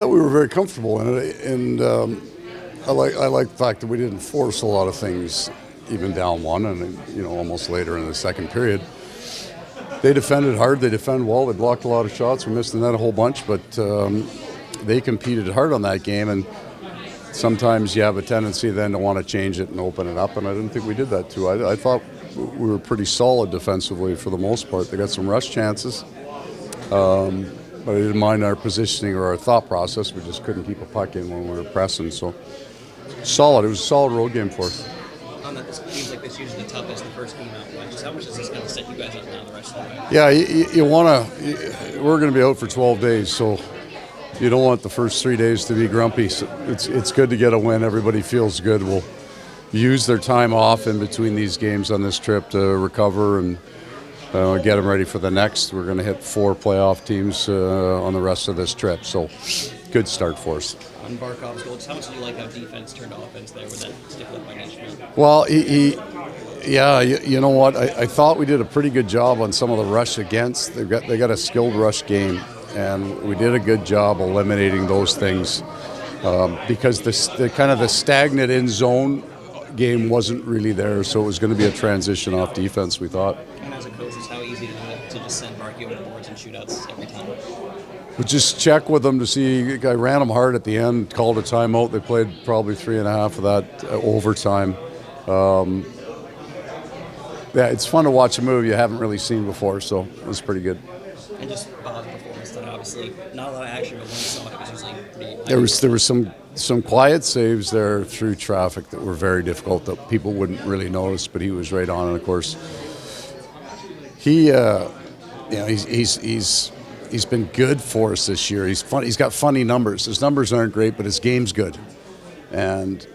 We were very comfortable in it, and I like the fact that we didn't force a lot of things, even down one, and almost later in the second period. They defended hard. They defended well. They blocked a lot of shots. We missed the net a whole bunch, but they competed hard on that game. And sometimes you have a tendency then to want to change it and open it up, and I didn't think we did that too. I thought we were pretty solid defensively for the most part. They got some rush chances. But I didn't mind our positioning or our thought process. We just couldn't keep a puck in when we were pressing. So solid. It was a solid road game for us. On that, games like this usually the toughest, the first game out west. Just how much does this kind of set you guys up now the rest of the way? Yeah, you want to. We're going to be out for 12 days, so you don't want the first 3 days to be grumpy. So it's good to get a win. Everybody feels good. We'll use their time off in between these games on this trip to recover and get them ready for the next. We're going to hit 4 playoff teams on the rest of this trip, so good start for us. On Barkov's goal, how much do you like how defense turned offense there with that stick up by Nashville? Well, you know what? I thought we did a pretty good job on some of the rush against. They got a skilled rush game, and we did a good job eliminating those things because the kind of the stagnant in zone game wasn't really there, so it was going to be a transition off defense, we thought. And as a coach, it's how easy to just send Barkey over the boards and shootouts every time. We just check with them to see. I ran them hard at the end, called a timeout. They played probably 3.5 of that overtime. Yeah, it's fun to watch a move you haven't really seen before, so it was pretty good. And just Bob's performance tonight, obviously not a lot of action, but when you saw it, it was usually pretty. There was some quiet saves there through traffic that were very difficult that people wouldn't really notice, but he was right on. And of course, he's been good for us this year. He's fun. He's got funny numbers. His numbers aren't great, but his game's good, and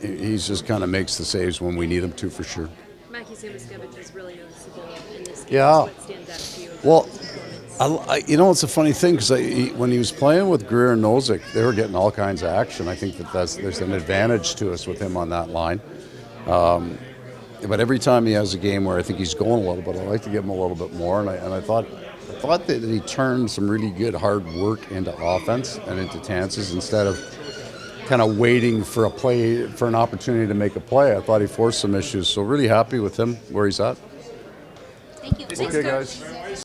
he's just kind of makes the saves when we need him to, for sure. Mackie Samuskevich is really noticeable in this game. Yeah. What stands out to you? Well, it's a funny thing because when he was playing with Greer and Nozick, they were getting all kinds of action. I think there's an advantage to us with him on that line. But every time he has a game where I think he's going a little bit, I like to give him a little bit more. And I thought that he turned some really good hard work into offense and into chances instead of kind of waiting for a play, for an opportunity to make a play. I thought he forced some issues. So really happy with him where he's at. Thank you. Okay, guys.